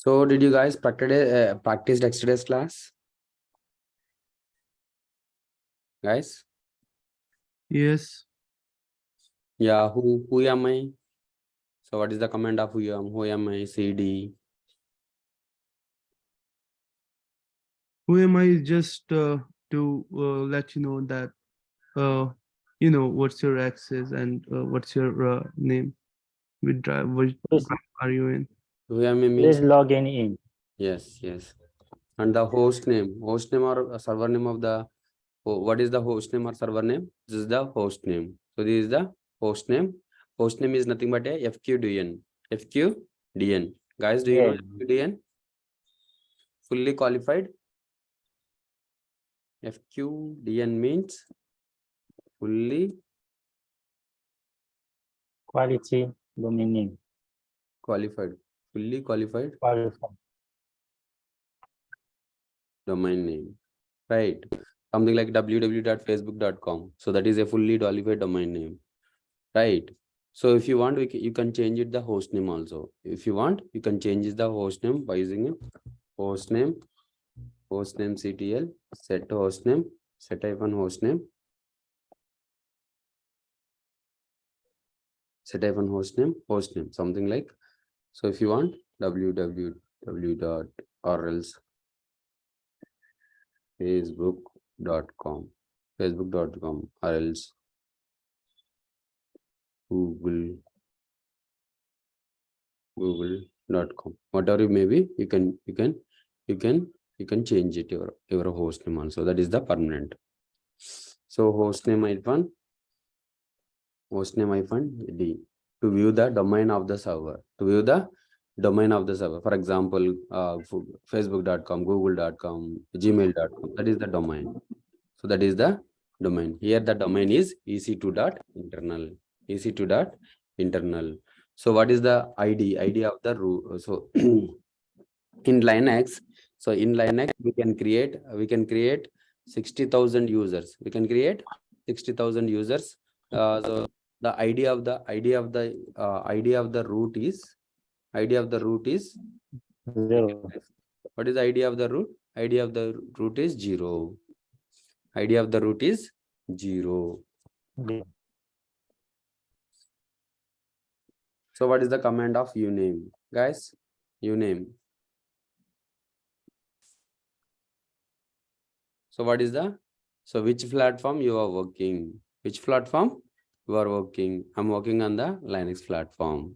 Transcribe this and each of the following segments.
So did you guys practice yesterday's class? Guys? Yes. Yeah, who am I? So what is the command of who am I? CD. Who am I? Just to let you know that what's your access and what's your name. Which drive are you in? Who am I Please means log in. yes. And the host name or server name of the what is the host name or server name? This is the host name. So this is the host name. Host name is nothing but a FQDN. FQDN. Guys, do you know Yes. FQDN? Fully qualified. FQDN means fully Quality domain name. qualified. Fully qualified Qualified. domain name. Right. Something like www.facebook.com. So that is a fully qualified domain name. Right. So if you want, you can change it the host name also. If you want, you can change the host name by using a host name CTL, set host name, set host name, something like. So if you want www or else facebook.com or else google.com, whatever it may be, you can change it your host name also. That is the permanent. So host name -d to view the domain of the server. For example, facebook.com, google.com, gmail.com. That is the domain. So that is the domain. Here the domain is ec2.internal. ec2.internal. So what is the ID of the root? So in Linux, we can create 60,000 users. We can create 60,000 users. So the ID of the root is Zero. what is the ID of the root? ID of the root is 0. ID of the root is 0. Yeah. So what is the command of uname, guys? Uname. So what is the, so which platform you are working? Which platform you are working? I'm working on the Linux platform.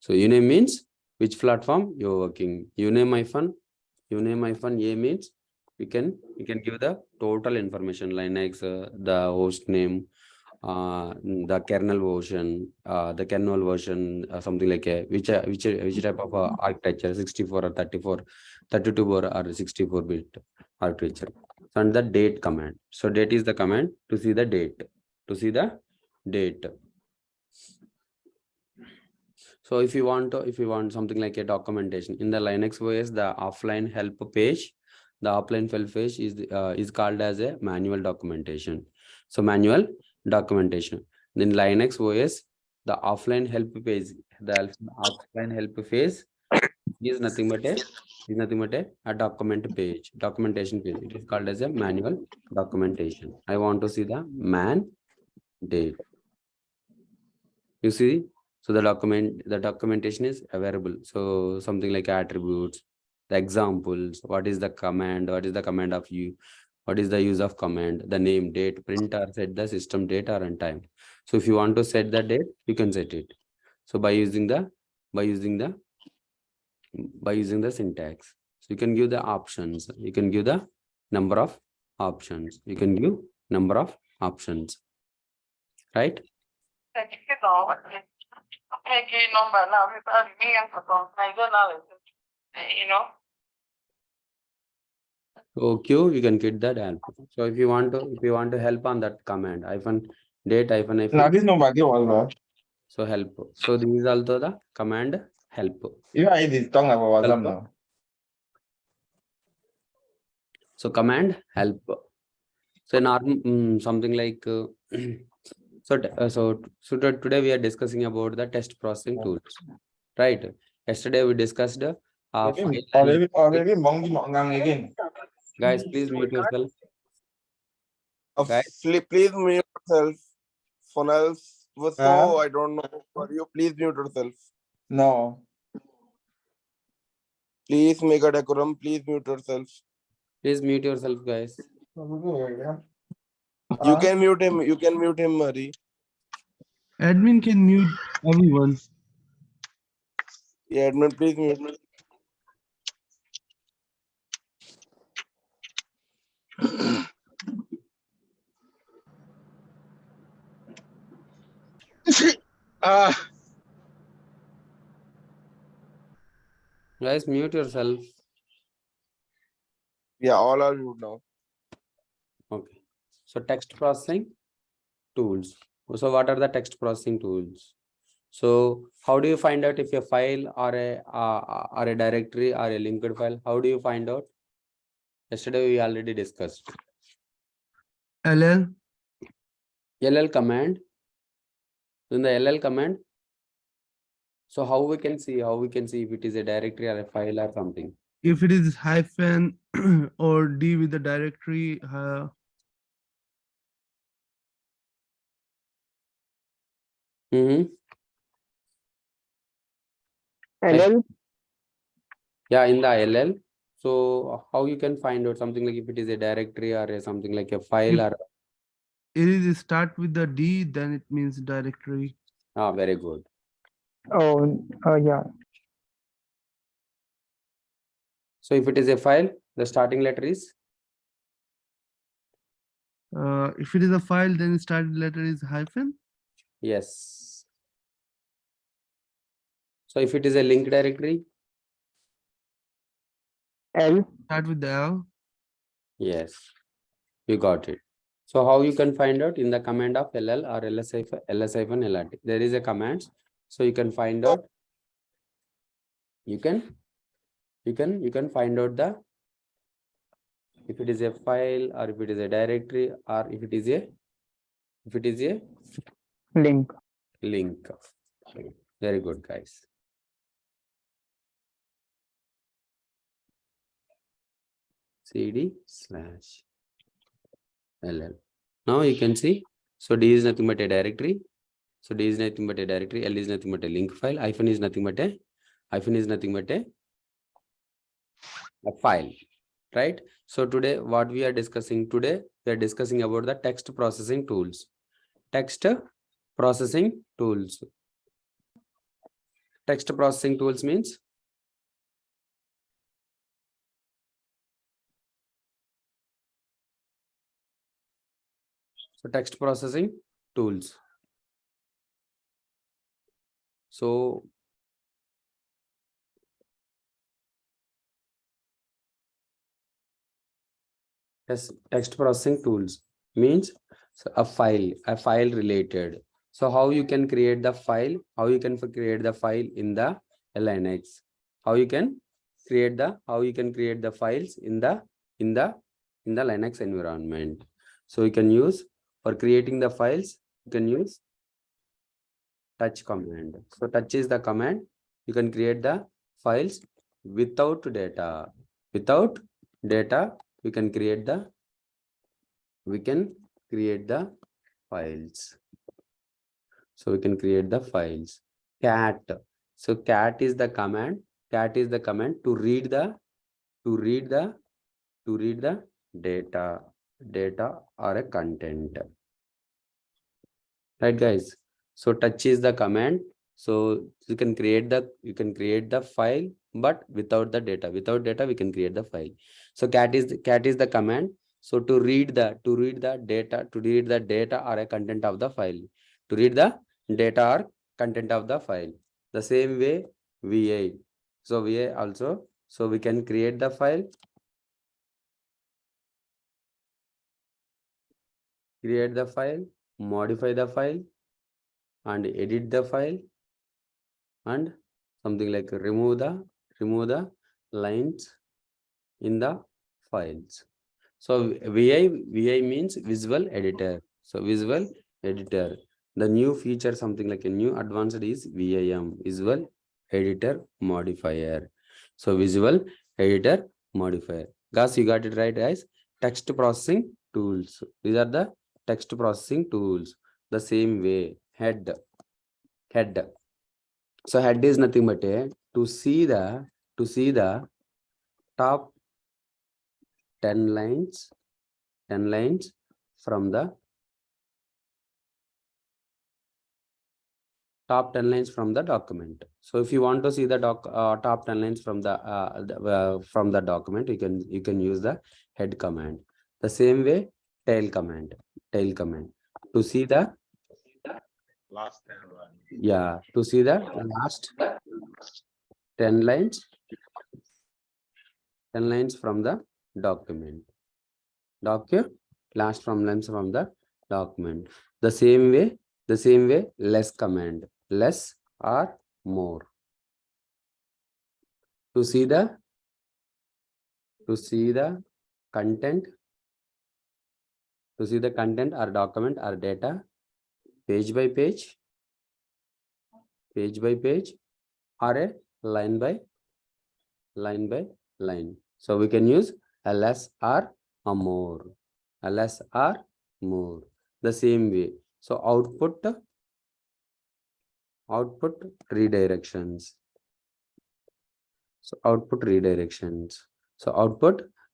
So uname means which platform you are working. Uname -a means we can give the total information. Linux, the host name, the kernel version, something like a which type of architecture, 64 or 32 or 64-bit architecture. And the date command. So date is the command to see the date. So if you want something like a documentation in the Linux OS, the offline help page, is called as a manual documentation. So manual documentation. In Linux OS, the offline help page, is nothing but a documentation page. It is called as a manual documentation. I want to see the man date. You see, so the documentation is available. So something like attributes, the examples, what is the command of you, what is the use of command, the name, date, print or set the system date or runtime. So if you want to set the date, you can set it. So by using the syntax, so you can give the options, you can give the number of options, right? So Q, you can get that help. So if you want to help on that command, date Now this number get was so help. So this is also the command help. you know it is talking about WhatsApp now. So command help. So something like today we are discussing about the test processing tools, right? Yesterday we discussed file. Already mong di mong ngang again. Guys, please mute yourself. Guys. Please mute yourself. For else, Huh? I don't know. For you, please mute yourself. No. Please make a decorum. Please mute yourself. Please mute yourself, guys. You can mute him. You can mute him, Hari. Admin can mute everyone. Yeah, admin, please mute. Guys, mute yourself. Yeah, all are mute now. Okay. So text processing tools. So what are the text processing tools? So how do you find out if a file or a directory or a linked file? How do you find out? Yesterday we already discussed. LL. LL command. In the LL command. So how we can see if it is a directory or a file or something. If it is hyphen or D with the directory, LL. Yeah, in the LL. So how you can find out something like if it is a directory or something like a file or it is start with the D, then it means directory. very good. Oh, yeah. So if it is a file, the starting letter is If it is a file, then starting letter is hyphen. yes. So if it is a link directory, L. Start with the L. yes, you got it. So how you can find out in the command of LL or ls-lrt. There is a command, so you can find out. You can find out the if it is a file or if it is a directory or if it is a Link. link. Very good, guys. cd/ll. Now you can see. So D is nothing but a directory. So D is nothing but a directory. L is nothing but a link file. Hyphen is nothing but a file. Right? So today, what we are discussing today, we are discussing about the text processing tools. Text processing tools. Text processing tools means so text processing tools. So text processing tools means a file related. So how you can create the file? How you can create the file in the Linux? How you can create the files in the Linux environment? So you can use for creating the files. You can use touch command. So touch is the command. You can create the files without data. Without data, we can create the files. So we can create the files. Cat. So cat is the command. Cat is the command to read the data or a content. Right, guys? So touch is the command. So you can create the file, but without the data. Without data, we can create the file. So cat is the command. So to read the data or a content of the file. To read the data or content of the file. The same way VA. So VA also. So we can create the file. Create the file, modify the file, and edit the file, and something like remove the lines in the files. So VI means visual editor. So visual editor. The new feature, something like a new advanced is VIM, visual editor modifier. So visual, editor, modifier. Guys, you got it right, guys. Text processing tools. These are the text processing tools. The same way. Head. So head is nothing but to see the top 10 lines from the top 10 lines from the document. So if you want to see the top 10 lines from the document, you can use the head command. The same way, tail command. To see the to see the last 10 lines from the document. Last from lines from the document. The same way, less command. Less or more. To see the content. To see the content or document or data page by page, or a line by line. So we can use a less or a more. The same way. So output redirections. So output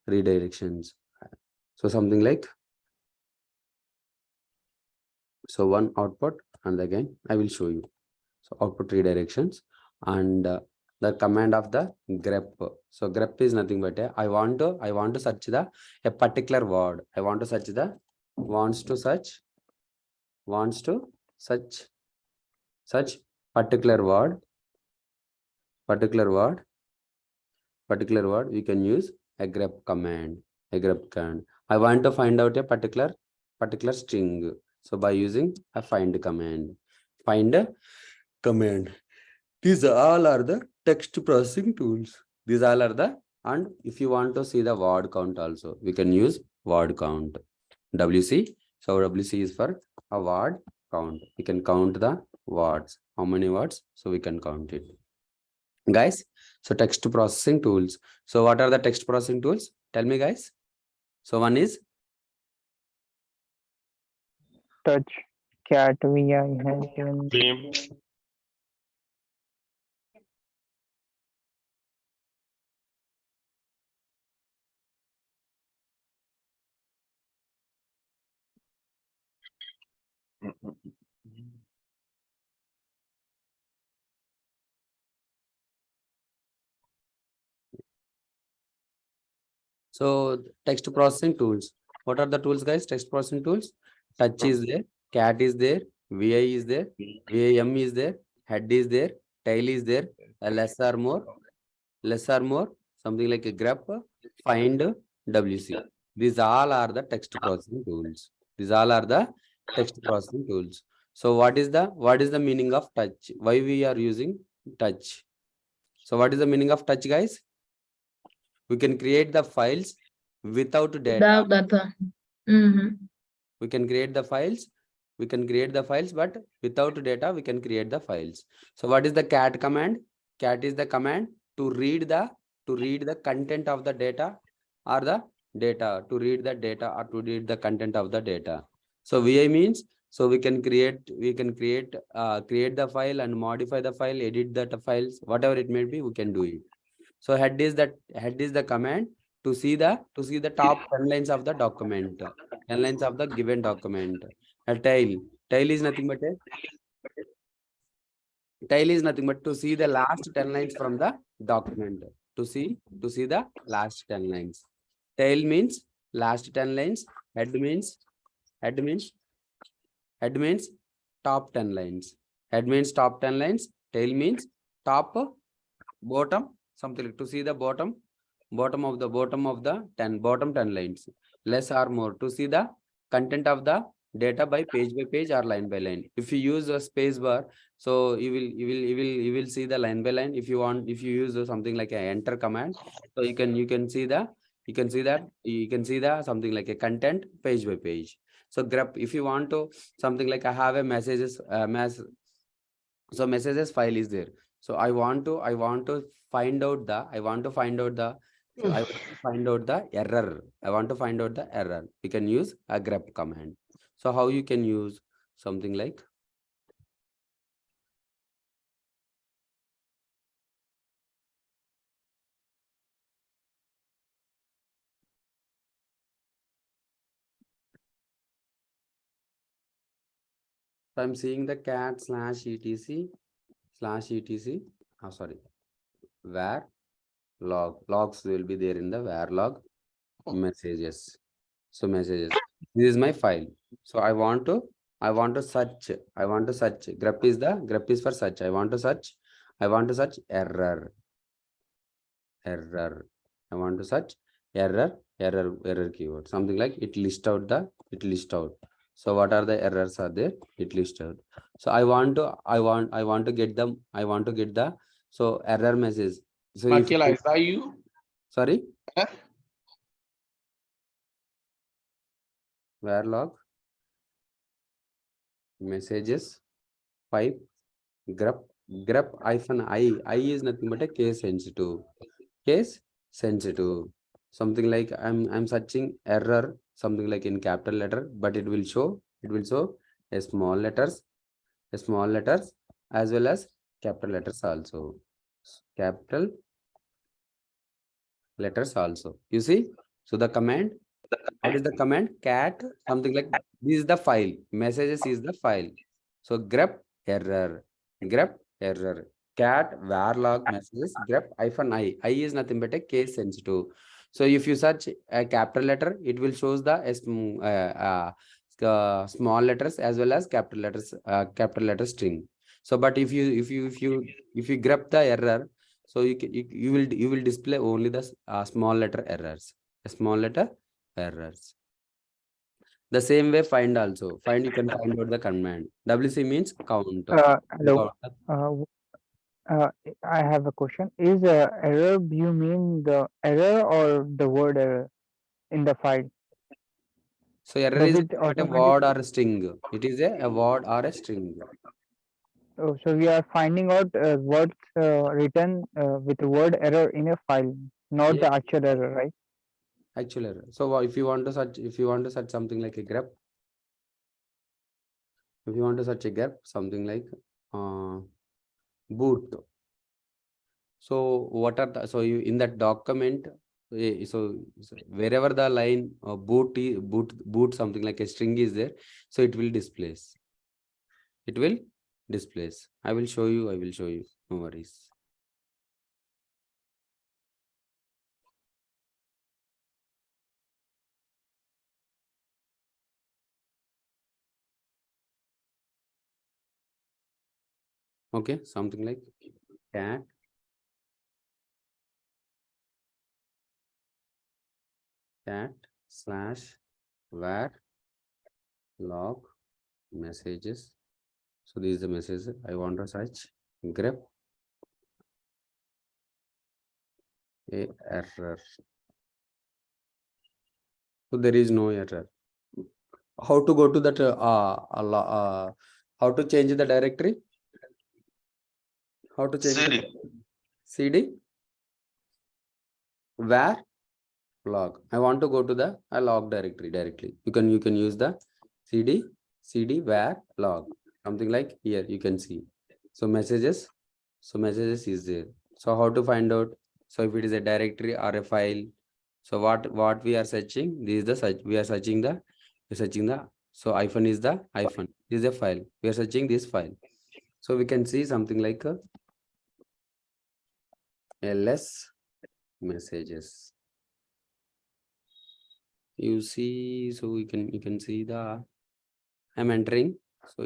redirections. So something like, so one output, and again I will show you. So output redirections, and the command of the grep. So grep is nothing but I want to search a particular word. I want to search wants to search particular word. We can use a grep command. I want to find out a particular string. So by using a find command. These all are the text processing tools. And if you want to see the word count also, we can use word count. WC. So WC is for a word count. We can count the words. How many words? So we can count it. Guys, so text processing tools. So what are the text processing tools? Tell me, guys. So one is touch, cat, VI, hand, so text processing tools. What are the tools, guys? Text processing tools. Touch is there, cat is there, VI is there, VIM is there, head is there, tail is there, a less or more, something like a grep, find, WC. These all are the text processing tools. So what is the meaning of touch? Why we are using touch? So what is the meaning of touch, guys? We can create the files without data. Without data. Mhm. We can create the files, but without data, we can create the files. So what is the cat command? Cat is the command to read the content of the data, or the data, to read the data, or to read the content of the data. So VI means, so we can create the file and modify the file, edit the files, whatever it may be, we can do it. So head is the command to see the top 10 lines of the document, 10 lines of the given document. A tail is nothing but to see the last 10 lines from the document. To see the last 10 lines. Tail means last 10 lines. Head means top 10 lines. Head means top 10 lines. Tail means top, bottom, something like to see the bottom of the 10 lines. Less or more, to see the content of the data by page or line by line. If you use a space bar, so you will see the line by line. If you use something like a enter command, so you can see the something like a content page by page. So grep, if you want to something like I have a messages so messages file is there. So I want to find out the I want to find out the error. I want to find out the error. You can use a grep command. So how you can use something like so I'm seeing the cat /etc sorry, where logs will be there in the where log messages. So messages. This is my file. So I want to search. Grep is for search. I want to search error. I want to search error keyword. Something like it list out. So what are the errors are there? It list out. So I want to get them. So error message. So if Makila, is that you? sorry, Eh? where log messages pipe grep -I is nothing but a case sensitive. Something like I'm searching error, something like in capital letter, but it will show a small letters as well as capital letters also. Capital letters also. You see? So the command, what is the command? Cat, something like this is the file. Messages is the file. So grep error. Cat varlog messages grep -I. I is nothing but a case sensitive. So if you search a capital letter, it will shows the small letters as well as capital letter string. So but if you grep the error, so you will display only the small letter errors. Small letter errors. The same way find also. Find, you can find out the command. WC means count. Hello. Uh, I have a question. Is error, you mean the error or the word error in the file? So error Does is it a automatically? word or a string. It is a word or a string. Oh, so we are finding out what's written with the word error in a file, not the Yeah, actual error, right? actual error. So if you want to search something like a grep, something like boot. So what are the, so you in that document, so wherever the line boot something like a string is there, so it will displace. I will show you. No worries. Okay, something like cat /var log messages. So this is the message I want to search. Grep a error. So there is no error. How to go to that? How to change the directory? How to change CD. CD? Where log? I want to go to the log directory directly. You can use the CD where log. Something like here you can see. So messages is there. So how to find out? So if it is a directory or a file, so what we are searching? This is the search. We are searching the so hyphen is the hyphen. This is a file. We are searching this file. So we can see something like ls messages. You see, so you can see the I'm entering. So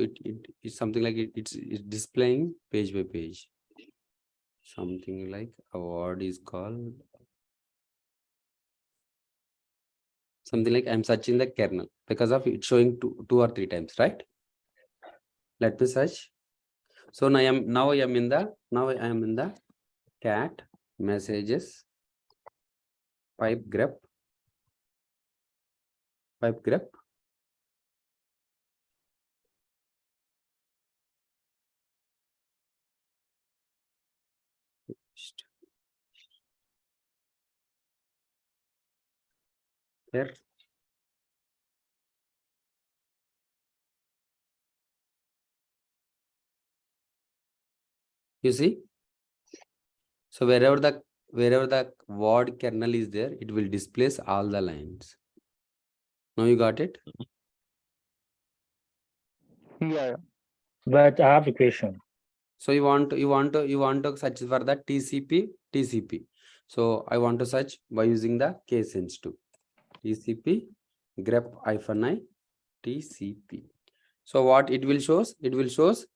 it's something like it's displaying page by page. Something like a word is called something like I'm searching the kernel because of it showing two or three times, right? Let me search. So now I am in the cat messages pipe grep Here. You see? So wherever the word kernel is there, it will displace all the lines. Now you got it? Yeah. But I have a question. So you want to search for the TCP. So I want to search by using the case sensitive TCP grep -I TCP. So what it will shows? It will shows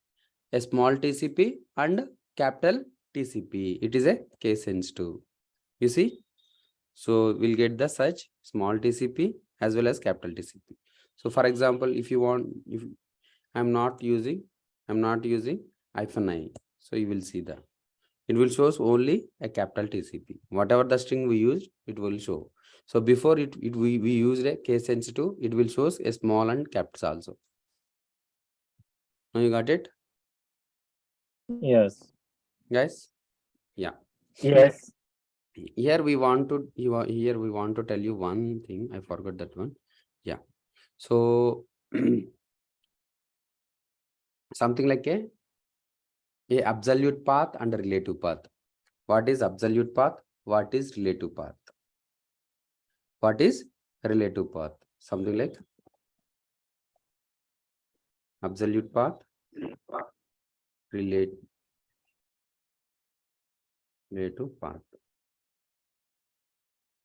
a small TCP and capital TCP. It is a case sensitive. You see? So we'll get the such small TCP as well as capital TCP. So for example, if I'm not using -I, so you will see that it will shows only a capital TCP. Whatever the string we used, it will show. So before we used a case sensitive, it will shows a small and capitals also. Now you got it, Yes. guys? Yeah. Yes. Here we want to tell you one thing. I forgot that one. Yeah. So something like a absolute path and a relative path. What is absolute path? What is relative path? What is relative path? Something like absolute path, relative path.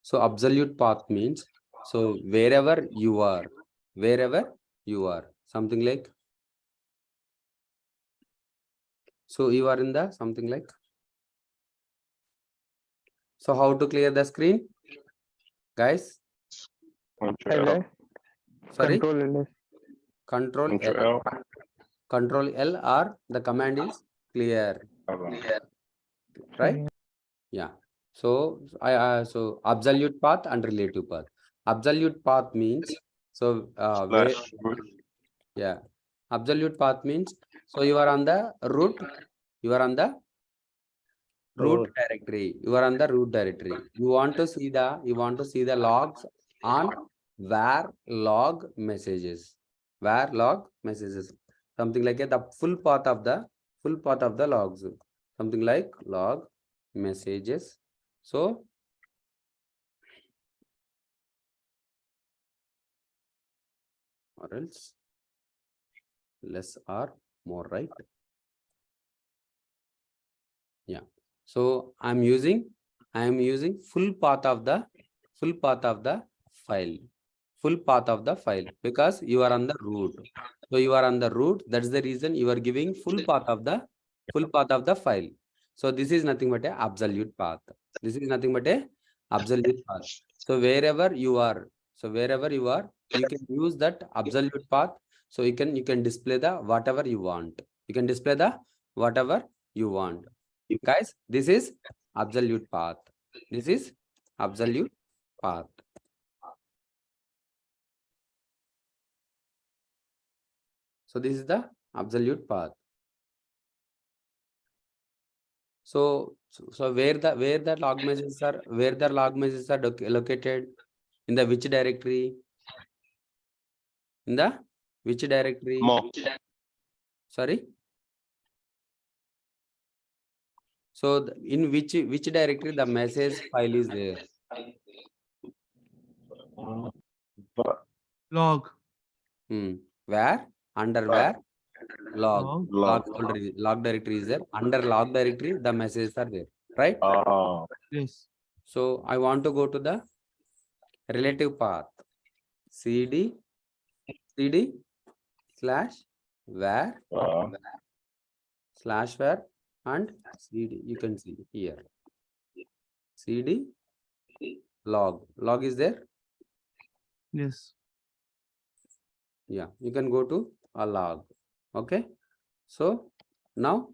So absolute path means, so wherever you are, something like, so you are in the something like, so how to clear the screen, guys? LS. Sorry, Control LS. Control L. Control L, or the command is clear, right? Yeah. So so absolute path and relative path. Absolute path means, so where, yeah, absolute path means, so you are on the root, you are on the root Root. directory, you are on the root directory. You want to see the logs on where log messages, something like the full path of the logs, something like log messages. So or else less or more, right? Yeah. So I'm using full path of the file, because you are on the root. So you are on the root. That's the reason you are giving full path of the file. So this is nothing but a absolute path. This is nothing but a absolute path. So wherever you are, you can use that absolute path. So you can display the whatever you want. You can display the whatever you want. Guys, this is absolute path. This is absolute path. So this is the absolute path. So where the log messages are, located in the which directory? In the which directory? Sorry. So in which directory the message file is there? Log. Where? Under where? Log. Log. Log directory is there. Under log directory, the messages are there, right? Yes. So I want to go to the relative path. cd /where /where and cd. You can see here. cd log is there. Yes. Yeah, you can go to a log. Okay. So now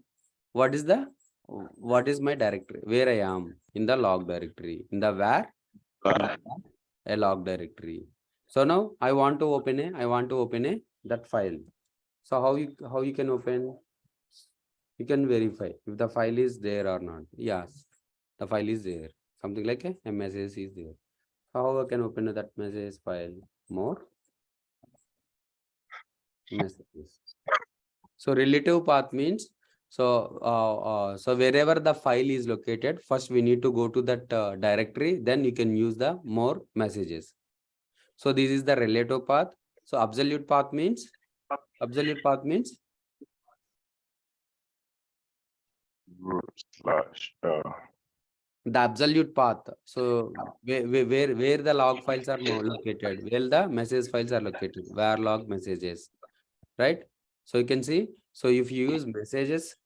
what is my directory? Where I am in the log directory, in the where a log directory. So now I want to open that file. So how you can open? You can verify if the file is there or not. Yes. The file is there. Something like a message is there. How I can open that message file? More messages. So relative path means, so wherever the file is located, first we need to go to that directory, then you can use the more messages. So this is the relative path. So absolute path means the absolute path. So where the log files are more located, where the message files are located, where log messages, right? So you can see, so if you use messages,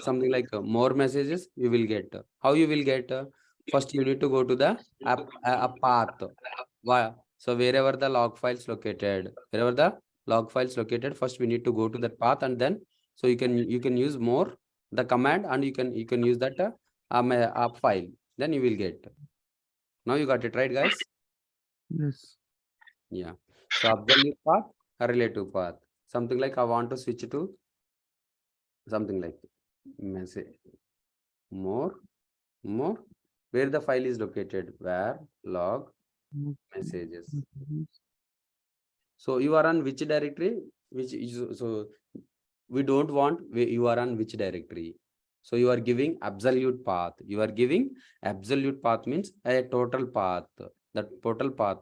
something like more messages, you will get. How you will get? First, you need to go to the a path. Why? So wherever the log files located, first we need to go to that path, and then so you can use more the command, and you can use that a file. Then you will get. Now you got it right, guys? Yes. Yeah. So absolute path, a relative path. Something like I want to switch to something like message more where the file is located, where log messages. So you are on which directory, which is, so we don't want you are on which directory. So you are giving absolute path. Means a total path, that total path.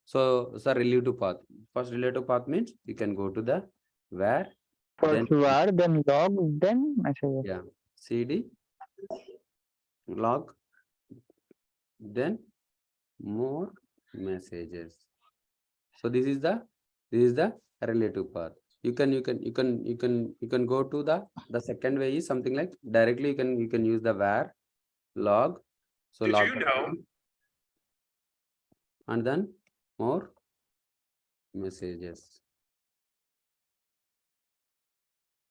So it's a relative path. First relative path means you can go to the where, then First var, then log, then messages. yeah, cd log, then more messages. So this is the relative path. You can go to the second way is something like directly you can use the where log. So log and then more messages.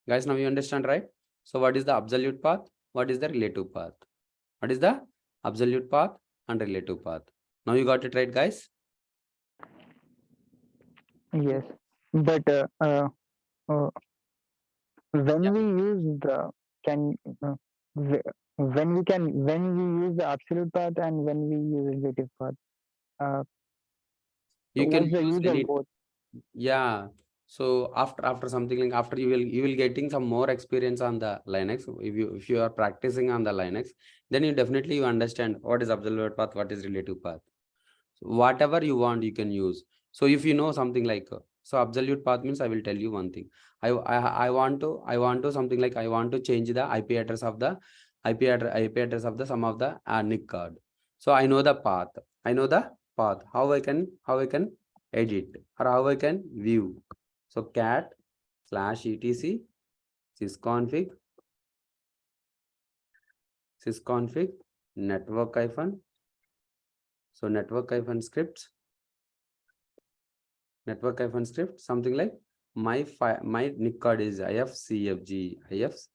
Guys, now you understand, right? So what is the absolute path? What is the relative path? What is the absolute path and relative path? Now you got it right, guys? Yes, but when we use the can when we use the absolute path and when we use relative path, You can what's the use use any. of both? Yeah. So after something like after you will getting some more experience on the Linux. If you are practicing on the Linux, then you definitely you understand what is absolute path, what is relative path. So whatever you want, you can use. So if you know something like so absolute path means I will tell you one thing. I want to something like I want to change the IP address of the IP address of the some of the NIC card. So I know the path. How I can edit or how I can view. So cat /etc sysconfig network hyphen. So network hyphen scripts something like my NIC card is ifcfg eth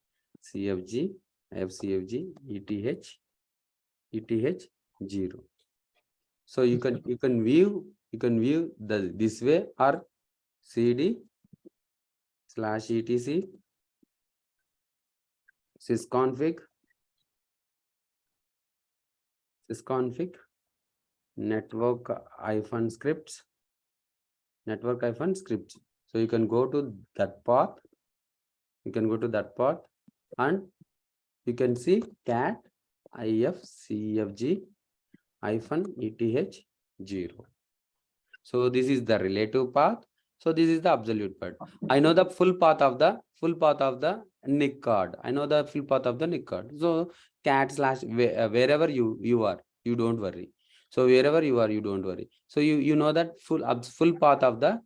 0. So you can view this way or cd /etc sysconfig network hyphen scripts. So you can go to that path. And you can see cat ifcfg -eth 0. So this is the relative path. So this is the absolute path. I know the full path of the NIC card. So cat / wherever you are, you don't worry. So wherever you are, you don't worry. So you know that full path of the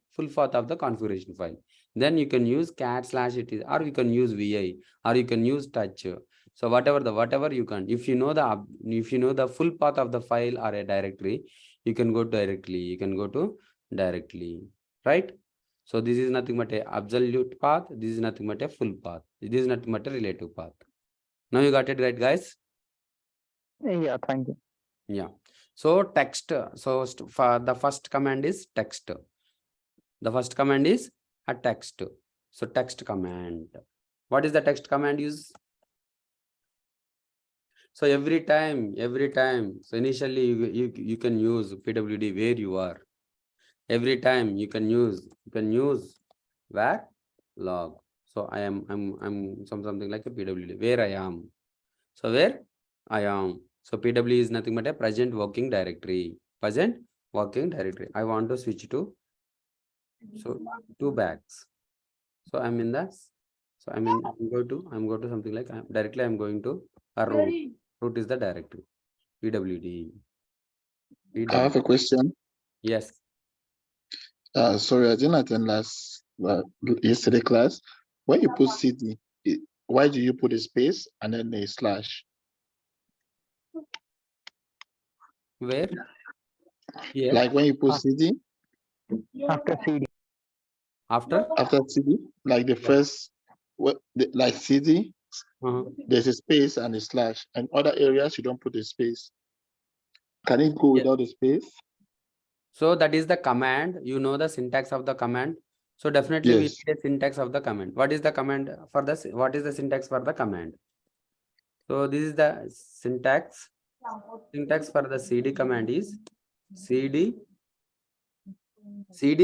configuration file. Then you can use cat /it, or you can use vi, or you can use touch. So whatever you can. If you know the full path of the file or a directory, you can go directly, right? So this is nothing but a absolute path. This is nothing but a full path. This is nothing but a relative path. Now you got it right, guys? Yeah, thank you. Yeah. So text. So for the first command is text. The first command is a text. So text command. What is the text command use? So every time, so initially you can use PWD where you are. Every time you can use where log. So I'm something like a PWD where I am. So where I am. So PW is nothing but a present working directory. Present working directory. I want to switch to two bags. So I'm in the I'm going to something like I'm going to a root. Root is the directory. PWD. I have a question. Yes. Sorry, I didn't attend yesterday class. When you put CD, why do you put a space and then a slash? Where? Here. Like when you put CD After CD. After? after CD, like the first, like CD, there's a space and a slash. And other areas you don't put a space. Can it go Yeah. without a space? So that is the command. You know the syntax of the command. So definitely we Yes. need a syntax of the command. What is the command for this? What is the syntax for the command? So this is the syntax. Syntax for the CD command is CD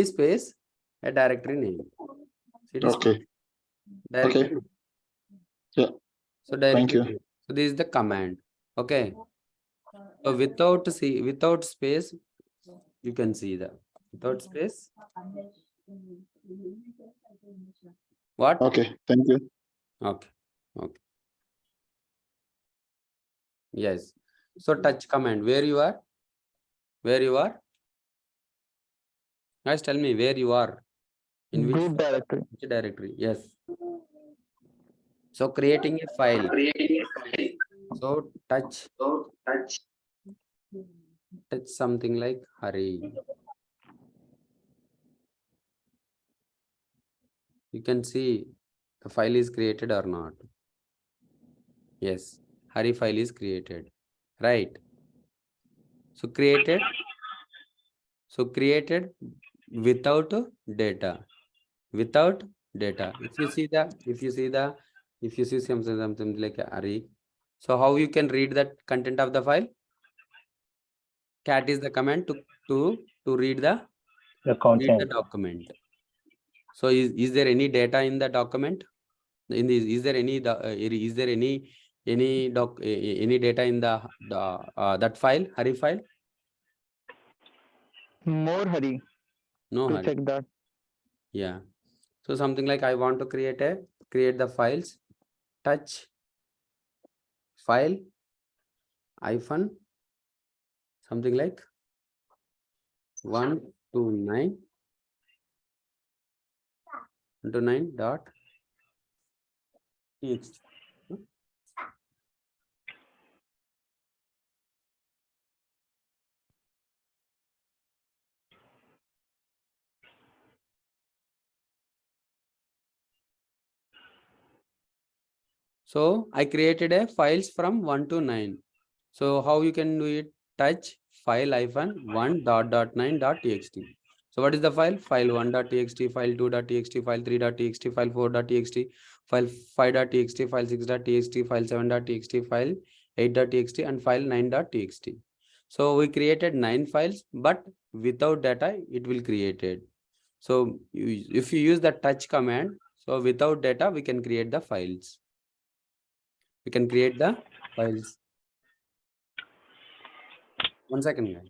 space a directory name. CD Okay. space, directory Okay. name. Yeah. So Thank directory you. name. So this is the command. Okay. So without space, you can see the without space. What? Okay. Thank you. Okay. Okay. Yes. So touch command. Where you are? Where you are? Guys, tell me where you are. In which Root directory. which directory? Yes. So creating a file. So touch something like Hari. You can see the file is created or not. Yes, Hari file is created. Right. So created without data. Without data. If you see something like Hari. So how you can read that content of the file? Cat is the command to read the content. document. So is there any data in the document? Is there any data in the that file, Hari file? More hurry No to Hari. check that. Yeah. So something like I want to create the files, touch file hyphen something like 129 dot txt. So I created a files from 1 to 9. So how you can do it? Touch file hyphen 1 dot 9 dot txt. So what is the file? File 1 dot txt, file 2 dot txt, file 3 dot txt, file 4 dot txt, file 5 dot txt, file 6 dot txt, file 7 dot txt, file 8 dot txt, and file 9 dot txt. So we created 9 files, but without data it will created. So if you use the touch command, so without data we can create the files. We can create the files. 1 second, guys.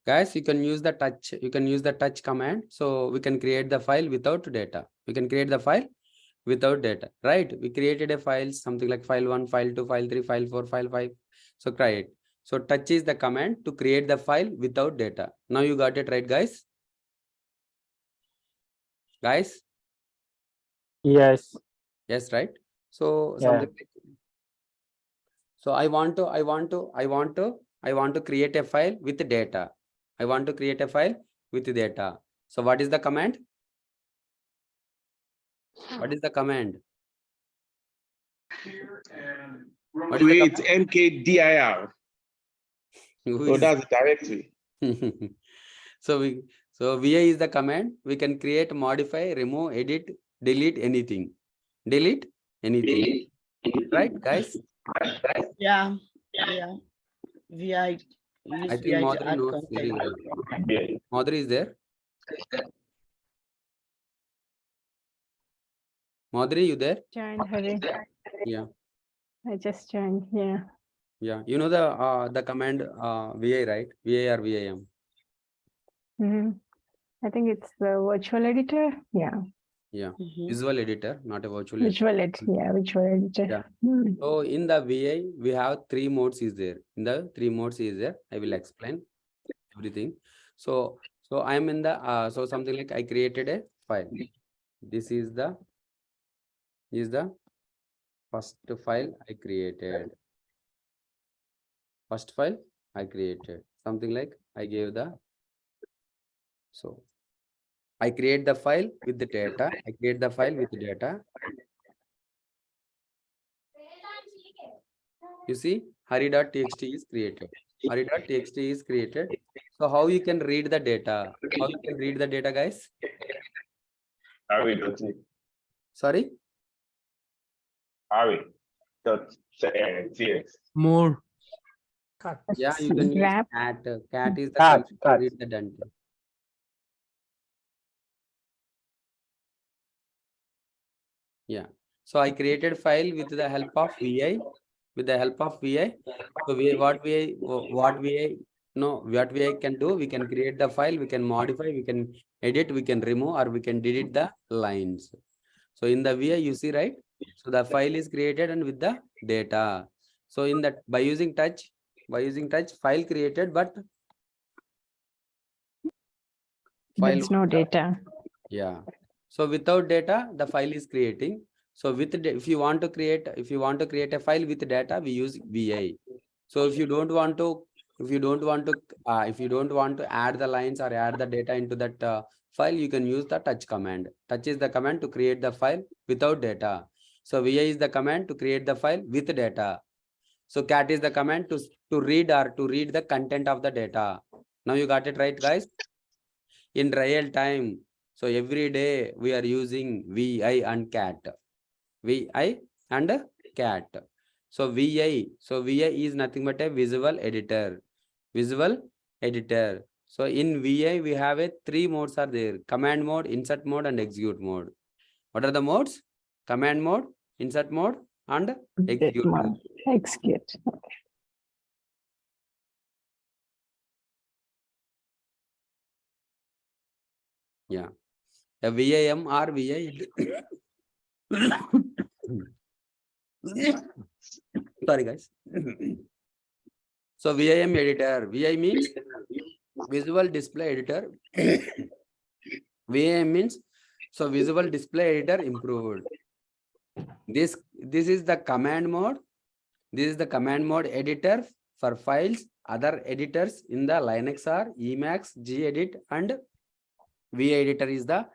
Guys, you can use the touch command. So we can create the file without data. We can create the file without data, right? We created a file, something like file 1, file 2, file 3, file 4, file 5. So create. So touch is the command to create the file without data. Now you got it right, guys? Guys? Yes. Yes, right? So Yeah. something like, so I want to create a file with data. I want to create a file with data. So what is the command? What is the command? What is the Create command? mkdir. Who So is- that's the directory. so VI is the command. We can create, modify, remove, edit, delete anything. Delete anything. Right, guys? Yeah. Yeah. VI. Use I think VI to Madhuri add knows very content. well. Madhuri is there? Madhuri, you there? Joined, Hari. Yeah. I just joined. Yeah. Yeah. You know the command VI, right? VI or VIM. I think it's the virtual editor. Yeah. Yeah. Mhm. Visual editor, not a virtual editor. Visual editor. Yeah, visual editor. Yeah. Hmm. So in the VI, we have 3 modes is there. In the 3 modes is there. I will explain everything. So I am in the so something like I created a file. This is the first file I created. First file I created. Something like I gave the, so I create the file with the data. I create the file with the data. You see, hari.txt is created. Hari.txt is created. So how you can read the data? How you can read the data, guys? Ari.txt. Sorry? Ari.txt. More. Yeah, you can use Grab. cat. Cat is the Cat, command to cat. read the data. Yeah. So I created file with the help of VI. With the help of VI. So what VI can do, we can create the file, we can modify, we can edit, we can remove, or we can delete the lines. So in the VI, you see, right? So the file is created and with the data. So in that, by using touch, file created, but file There's no data. Yeah. So without data, the file is creating. So with if you want to create a file with data, we use VI. So if you don't want to add the lines or add the data into that file, you can use the touch command. Touch is the command to create the file without data. So VI is the command to create the file with data. So cat is the command to read the content of the data. Now you got it right, guys? In real time. So every day we are using VI and cat. VI and cat. So VI is nothing but a visual editor. So in VI we have 3 modes are there: command mode, insert mode, and execute mode. What are the modes? Command mode, insert mode, and execute mode. Execute. Yeah. A VIM or VI. Sorry, guys. So VIM editor. VI means visual display editor. VIM means so visual display editor improved. This is the command mode. This is the command mode editor for files. Other editors in the Linux are Emacs, gedit, and VEditor is the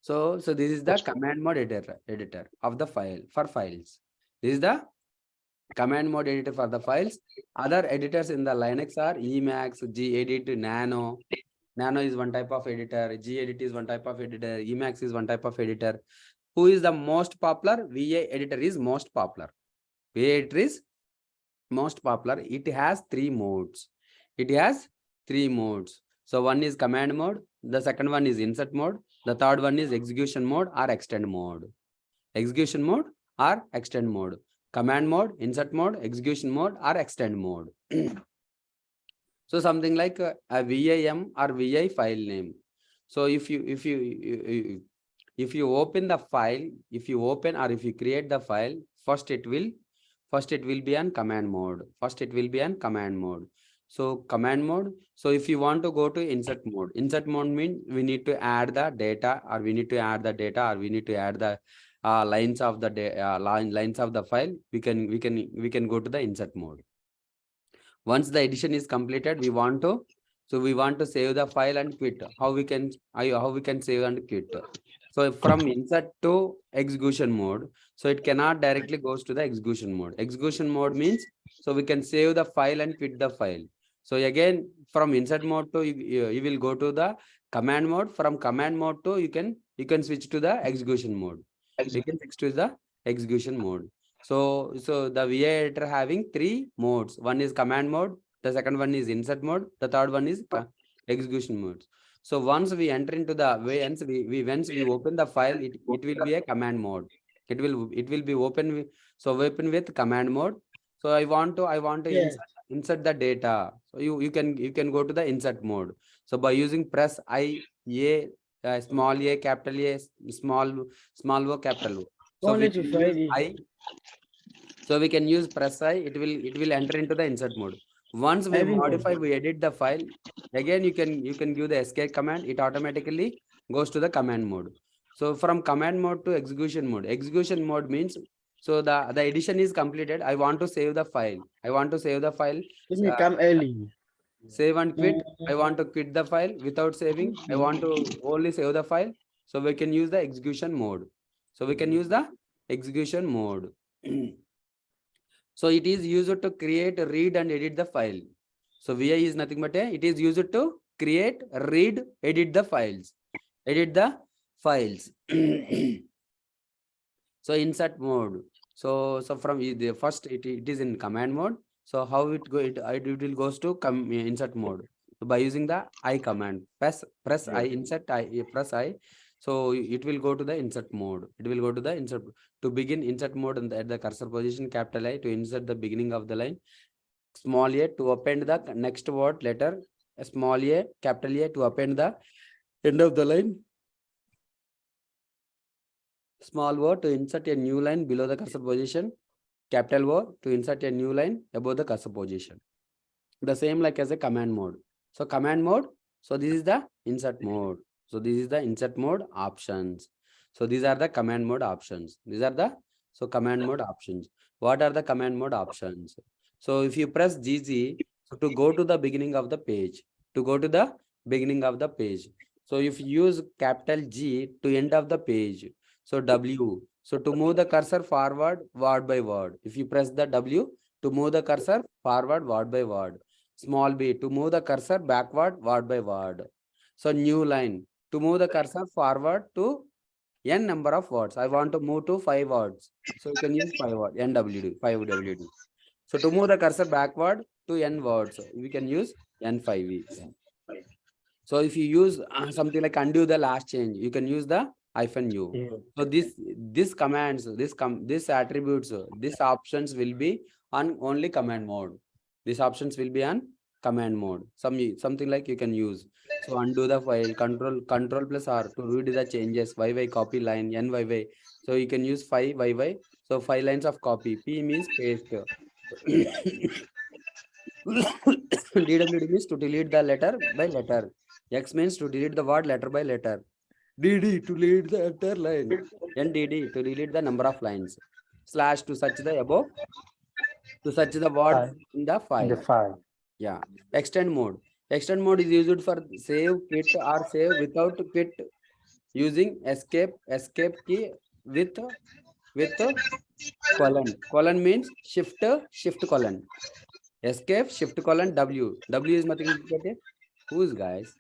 so this is the command mode editor of the file for files. This is the command mode editor for the files. Other editors in the Linux are Emacs, gedit, Nano. Nano is one type of editor. Gedit is one type of editor. Emacs is one type of editor. Who is the most popular? VA editor is most popular. VA editor is most popular. It has 3 modes. So one is command mode. The second one is insert mode. The third one is execution mode or extend mode. Command mode, insert mode, execution mode, or extend mode. So something like a VIM or VI file name. So if you open the file, if you create the file, first it will be on command mode. So command mode. So if you want to go to insert mode means we need to add the data, or we need to add the lines of the lines of the file. We can go to the insert mode. Once the edition is completed, we want to So we want to save the file and quit. How we can save and quit? So from insert to execution mode. So it cannot directly goes to the execution mode. Execution mode means so we can save the file and quit the file. So again, from insert mode to you will go to the command mode. From command mode to you can switch to the execution mode. You can switch to the execution mode. So the VI editor having 3 modes. One is command mode. The second one is insert mode. The third one is execution mode. So once we enter into the once we open the file, it will be a command mode. It will be open with command mode. So I want to insert the data. So you can go to the insert mode. So by using press small a, capital A, small o, capital O. So we can use I. So we can use press I. It will enter into the insert mode. Once we modify, we edit the file. Again, you can give the escape command. It automatically goes to the command mode. So from command mode to execution mode. Execution mode means so the edition is completed. I want to save the file. Come early. Save and quit. I want to quit the file without saving. I want to only save the file. So we can use the execution mode. So it is used to create, read, and edit the file. So VI is nothing but it is used to create, read, edit the files. So insert mode. So from the first it is in command mode. So how it will goes to insert mode. So by using the I command, press I, insert I, press I. So it will go to the insert mode. To begin insert mode and at the cursor position, capital I to insert the beginning of the line. Small a to append the next word letter. Small a, capital A to append the end of the line. Small o to insert a new line below the cursor position. Capital O to insert a new line above the cursor position. The same like as a command mode. So command mode. So this is the insert mode. So this is the insert mode options. So these are the command mode options. Command mode options. What are the command mode options? So if you press GG, so to go to the beginning of the page. So if you use capital G to end of the page. So W. So to move the cursor forward word by word. If you press the W to move the cursor forward word by word. Small b to move the cursor backward word by word. So new line to move the cursor forward to n number of words. I want to move to 5 words. So you can use 5 words, NWD, 5WD. So to move the cursor backward to n words, we can use N5V. So if you use something like undo the last change, you can use the -u. So this commands, this attributes, these options will be on only command mode. These options will be on command mode. Something like you can use. So undo the file, control plus R to read the changes, YY copy line, NYY. So you can use 5 YY. So 5 lines of copy. P means paste. DWD means to delete the letter by letter. X means to delete the word letter by letter. DD to delete the entire line. NDD to delete the number of lines. Slash to search the above. To search the word in the file. Yeah. Extend mode. Extend mode is used for save, quit, or save without quit using escape key with colon. Colon means shift colon. Escape shift colon W. W is nothing but a who's guys.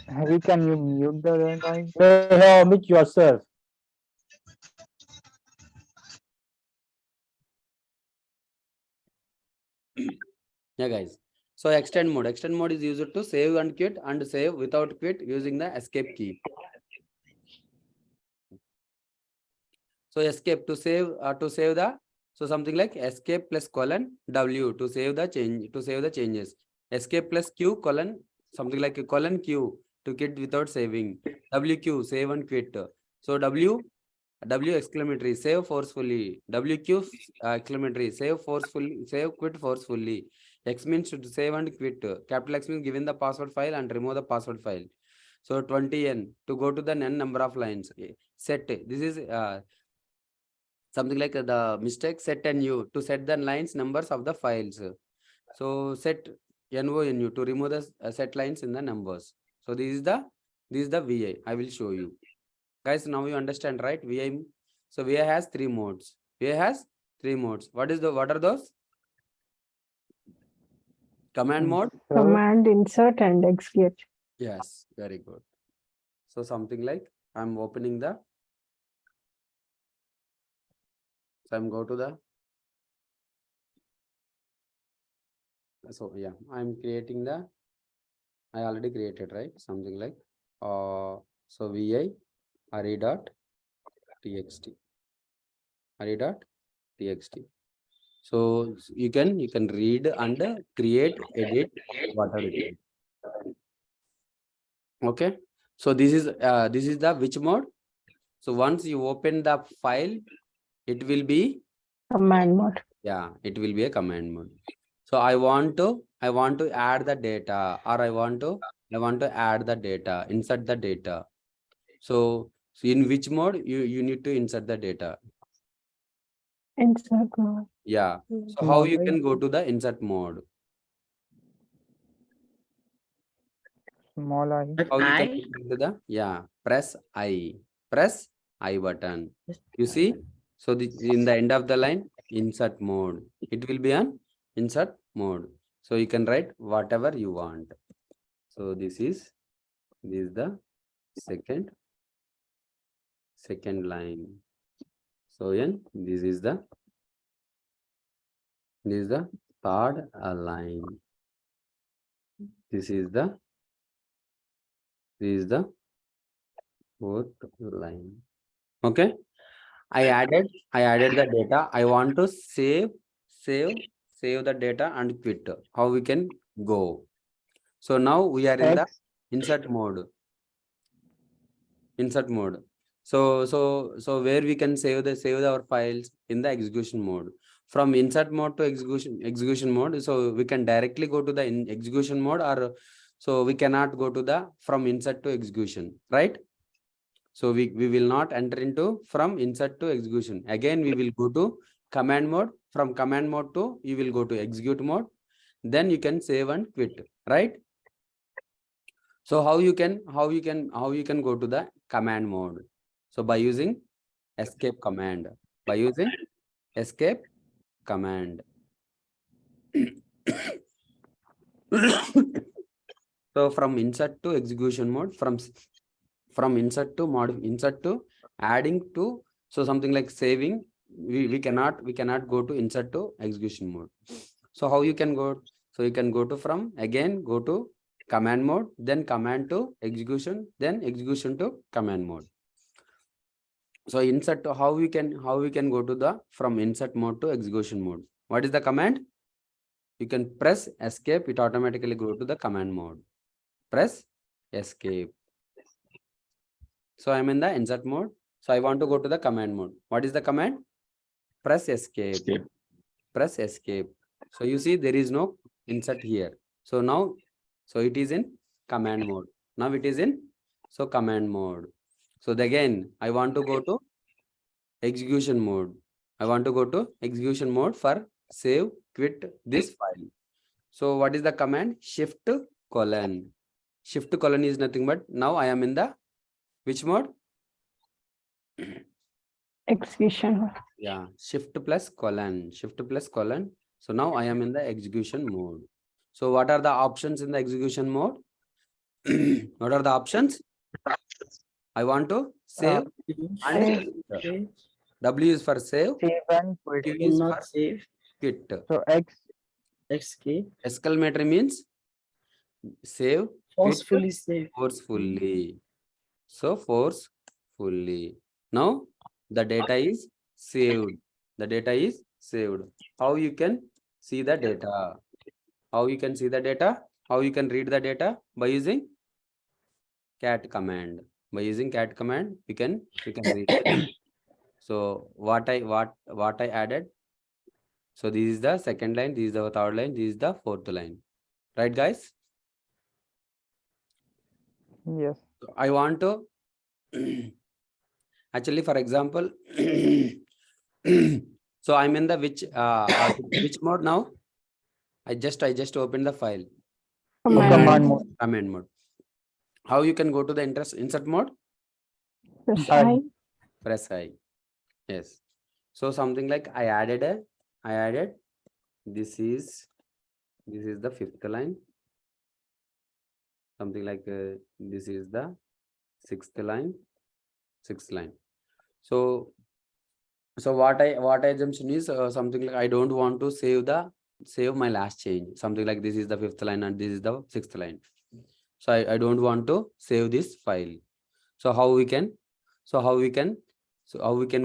Harry, can you mute the noise? No, mute yourself. Yeah, guys. So extend mode. Extend mode is used to save and quit and save without quit using the escape key. So escape to save the something like escape plus colon W to save the changes. Escape plus Q colon something like a colon Q to quit without saving. WQ save and quit. So W exclamatory save forcefully. WQ exclamatory save forcefully, save quit forcefully. X means to save and quit. Capital X means given the password file and remove the password file. So 20n to go to the n number of lines. Set this is something like the mistake set and new to set the lines numbers of the files. So set NONU to remove the set lines in the numbers. So this is the VI. I will show you. Guys, now you understand, right? VI. So VI has 3 modes. VI has 3 modes. What are those? Command mode. Command, insert, and execute. Yes, very good. So something like I'm opening the. So I'm go to the. So yeah, I'm creating the. I already created, right? Something like so VI array.txt array.txt. So you can read and create, edit, whatever it is. Okay. So this is the which mode? So once you open the file, it will be Command mode. yeah, it will be a command mode. So I want to add the data, or I want to add the data, insert the data. So in which mode you need to insert the data? Insert mode. Yeah. So how you can go to the insert mode? Small I. How you can go to the press I button. You see, so in the end of the line, insert mode. It will be an insert mode. So you can write whatever you want. So this is the second line. So this is the third line. This is the fourth line. Okay. I added the data. I want to save the data and quit. How we can go? So now we are in the insert mode. So where we can save our files in the execution mode. From insert mode to execution mode. So we can directly go to the execution mode, or so we cannot go to the from insert to execution, right? So we will not enter into from insert to execution. Again, we will go to command mode. From command mode to you will go to execute mode. Then you can save and quit, right? So how you can go to the command mode? So by using escape command. By using escape command. So from insert to execution mode, from insert to adding to, so something like saving, we cannot go to insert to execution mode. So how you can go? So you can go to go to command mode, then command to execution, then execution to command mode. So insert to how we can go to the from insert mode to execution mode. What is the command? You can press escape, it automatically go to the command mode. Press escape. So I'm in the insert mode. So I want to go to the command mode. What is the command? Press escape. Press escape. So you see there is no insert here. So now, so it is in command mode. Now it is in command mode. So again, I want to go to execution mode. I want to go to execution mode for save, quit this file. So what is the command? Shift colon. Shift colon is nothing but now I am in the which mode? Execution mode. Yeah, shift plus colon. So now I am in the execution mode. So what are the options in the execution mode? What are the options? I want to save and quit. W is for save. Save and quit. Q is Not for save. quit. So Escape. Exclamatory means save, Forcefully quit, save. forcefully. So forcefully. Now the data is saved. The data is saved. How you can see the data? How you can see the data? How you can read the data? By using cat command. By using cat command, we can read it. So what I added? So this is the second line, this is the third line, this is the fourth line. Right, guys? yes. I want to actually, for example, So I'm in the which mode now? I just opened the file. Command mode. Command mode. How you can go to the insert mode? Press I- I. Press I. Yes. So something like I added this is the 5th line. Something like this is the 6th line. So what I assumption is something like I don't want to save my last change. Something like this is the 5th line and this is the 6th line. So I don't want to save this file. So how we can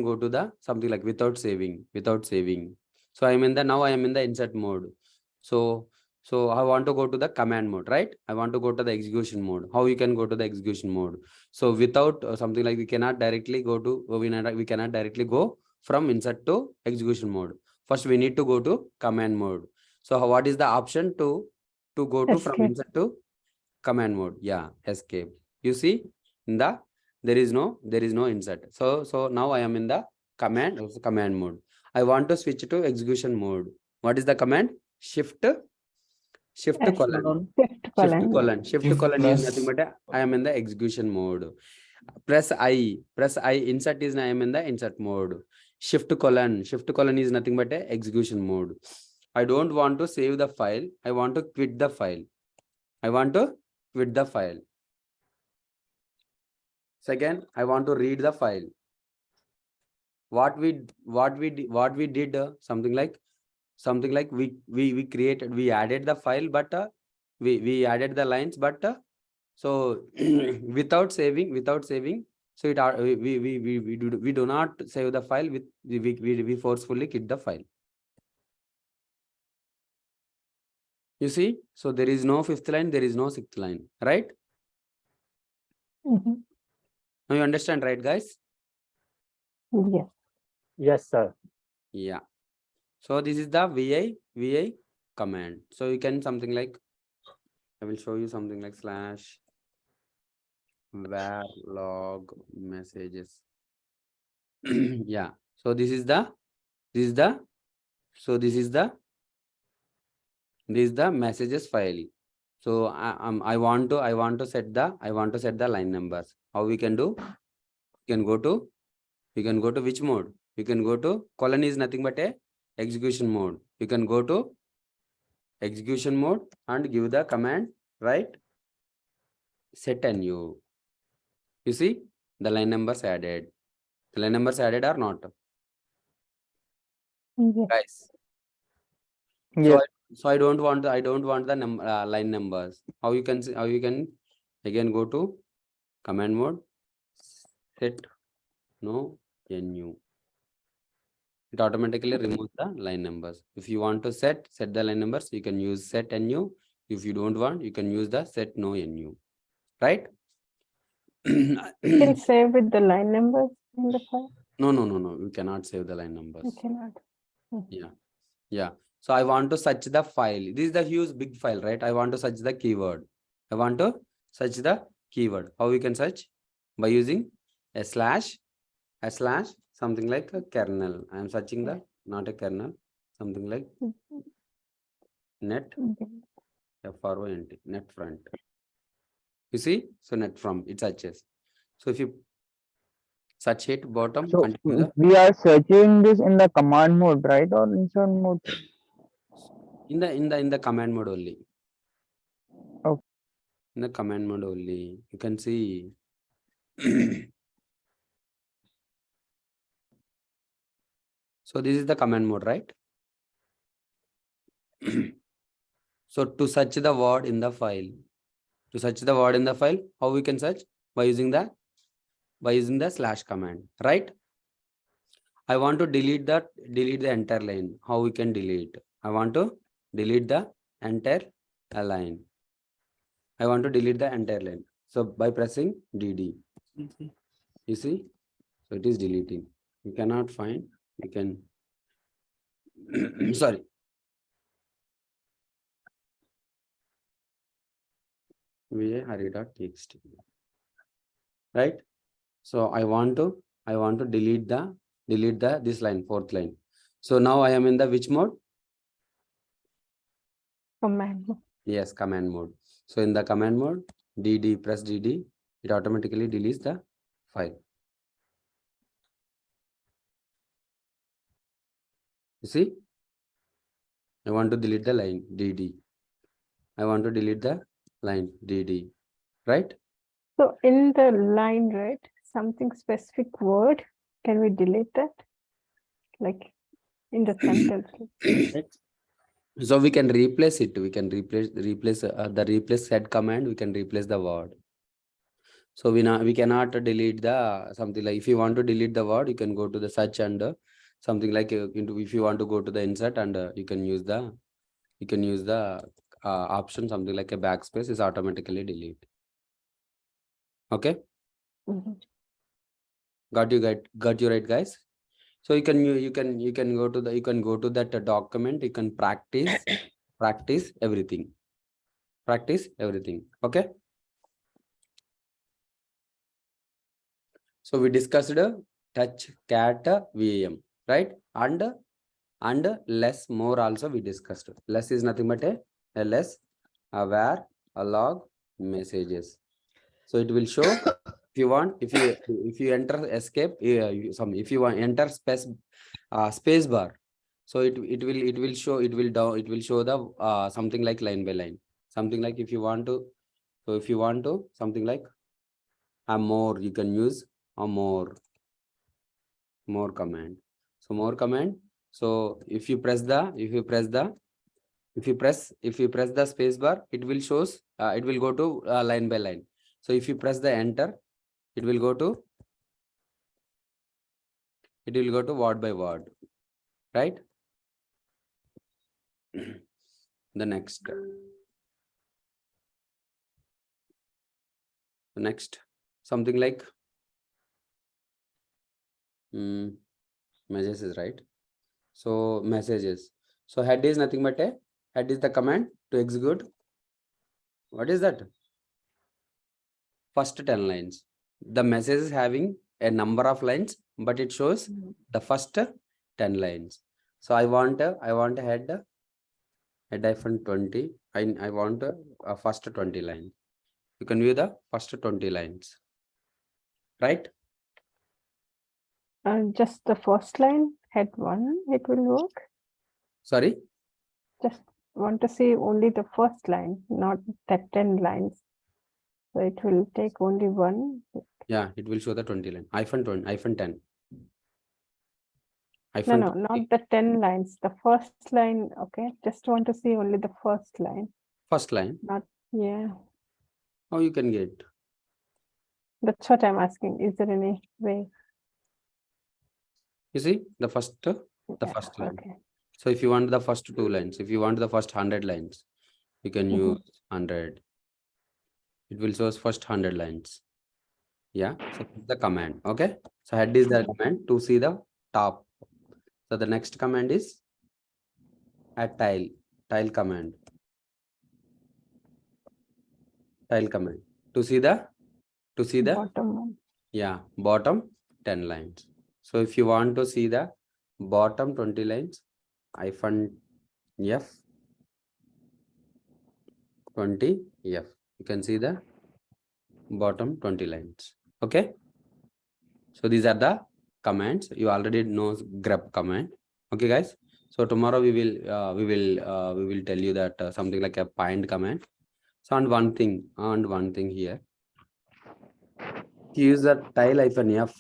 go to the something like without saving. So I am in the insert mode. So I want to go to the command mode, right? I want to go to the execution mode. How you can go to the execution mode? So without something like we cannot directly go from insert to execution mode. First we need to go to command mode. So what is the option to go to from Escape. insert to command mode? Yeah, escape. You see in the there is no insert. So now I am in the command mode. I want to switch to execution mode. What is the command? Shift colon. Fifth Shift column. colon. Shift Shift colon is plus. nothing but I am in the execution mode. Press I. Insert is I am in the insert mode. Shift colon is nothing but a execution mode. I don't want to save the file. I want to quit the file. Second, I want to read the file. What we did something like we added the file, but we added the lines, but so without saving. So we do not save the file. We forcefully quit the file. You see, so there is no 5th line, there is no 6th line, right? Mhm. Now you understand, right, guys? Yes. Yes, sir. Yeah. So this is the VI command. So you can something like, I will show you something like slash var log messages. Yeah. So this is the messages file. So I want to set the line numbers. How we can do? You can go to which mode? You can go to colon is nothing but a execution mode. You can go to execution mode and give the command, right? Set a new. You see the line numbers added. The line numbers added or not, Yes. guys? Yes. So I don't want the line numbers. How you can again go to command mode, set no new. It automatically removes the line numbers. If you want to set the line numbers, you can use set nu. If you don't want, you can use the set no nu, right? Can save with the line numbers in the file. No, you cannot save the line numbers. You cannot. Yeah. So I want to search the file. This is the huge big file, right? I want to search the keyword. How we can search? By using a slash something like a kernel. I am searching the not a kernel, something like net front, net front. You see, so net from it searches. So if you search it bottom, So continue the we are searching this in the command mode, right, or insert mode? in the command mode only. Okay. In the command mode only, you can see. So this is the command mode, right? So to search the word in the file, how we can search? By using the slash command, right? I want to delete the entire line. How we can delete? I want to delete the entire line. So by pressing DD, you see, so it is deleting. You cannot find. You can. Sorry. VA.txt. Right. So I want to delete the delete this line, fourth line. So now I am in the which mode? Command. Yes, command mode. So in the command mode, press DD, it automatically deletes the file. You see, I want to delete the line DD. I want to delete the line DD, right? So in the line, right, something specific word, can we delete that? Like in the sentence. So we can replace it. We can replace the replace head command. We can replace the word. So we cannot delete the something like, if you want to delete the word, you can go to the search and something like if you want to go to the insert and you can use the option something like a backspace is automatically delete. Okay, Mhm. got you right, guys. So you can go to that document. You can practice everything. Okay. So we discussed touch, cat, VM, right? And less more also we discussed. Less is nothing but a ls, where, a log, messages. So it will show if you want, if you enter escape, if you want enter space bar. So it will show the something like line by line. Something like if you want to something like a more, you can use a more command. So more command. So if you press the space bar, it will go to line by line. So if you press the enter, it will go to word by word, right? The next something like messages, right? So messages. So head is nothing but head is the command to execute. What is that? First 10 lines. The message is having a number of lines, but it shows the first 10 lines. So I want a head -20. I want a first 20 lines. You can view the first 20 lines, right? Just the first line, head 1, it will work. Sorry. Just want to see only the first line, not the 10 lines. So it will take only one. Yeah, it will show the 20 line. -10. No, not the 10 lines. The first line, okay. Just want to see only the first line. First line. Not, yeah. How you can get? That's what I'm asking. Is there any way? You see the first line. Okay. So if you want the first 2 lines, if you want the first 100 lines, you can use 100. It will show us first 100 lines. Yeah, so the command. Okay, so head is the command to see the top. So the next command is a tile command. Tile command to see the Bottom one. yeah, bottom 10 lines. So if you want to see the bottom 20 lines, -F 20F, you can see the bottom 20 lines. Okay, so these are the commands. You already know grep command. Okay, guys. So tomorrow we will tell you that something like a find command. So and one thing here, use the tile-F,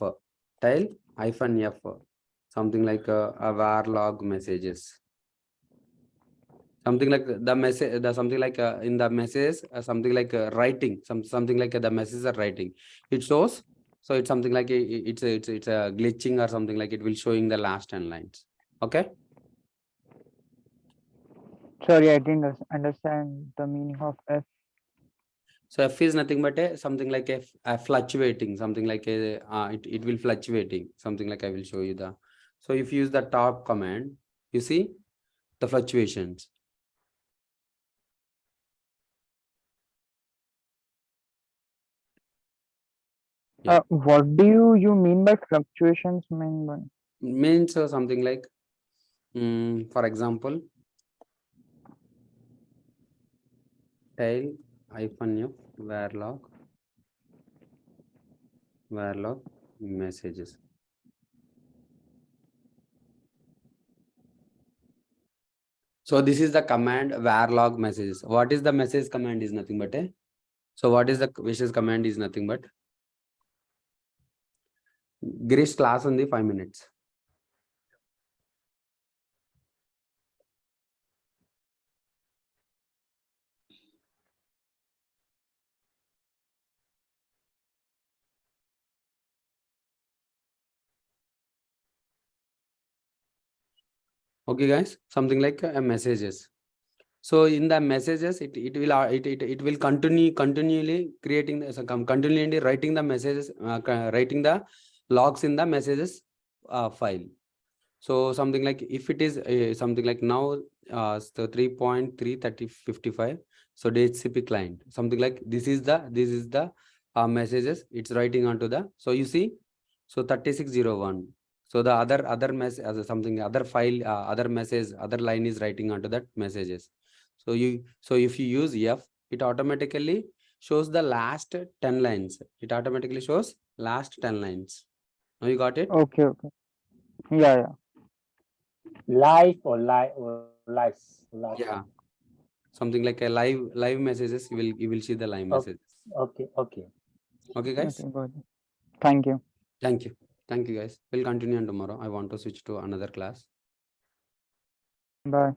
something like a var log messages. Something like the message, something like in the message, something like writing, something like the messages are writing. It shows. So it's something like it's a glitching or something like it will showing the last 10 lines. Okay. Sorry, I didn't understand the meaning of F. So F is nothing but something like a fluctuating, something like it will fluctuating, something like I will show you the. So if you use the top command, you see the fluctuations. What do you mean by fluctuations, main one? means something like, for example, tail -f varlog messages. So this is the command varlog messages. What is the message command is nothing but a. So what is the message command is nothing but Girish class on the 5 minutes. Okay, guys, something like messages. So in the messages, it will continually creating continually writing the messages, writing the logs in the messages file. So something like if it is something like now the 3.33055. So DHCP client, something like this is the messages it's writing onto the. So you see, so 3601. So the other message as something other file other message other line is writing onto that messages. So if you use F, it automatically shows the last 10 lines. It automatically shows last 10 lines. Now you got it? Okay, okay. Yeah, yeah. Live or lives. Yeah. Something like a live messages. You will see the live messages. Okay. Okay, guys. Okay, got it. Thank you. Thank you, guys. We'll continue on tomorrow. I want to switch to another class. Bye.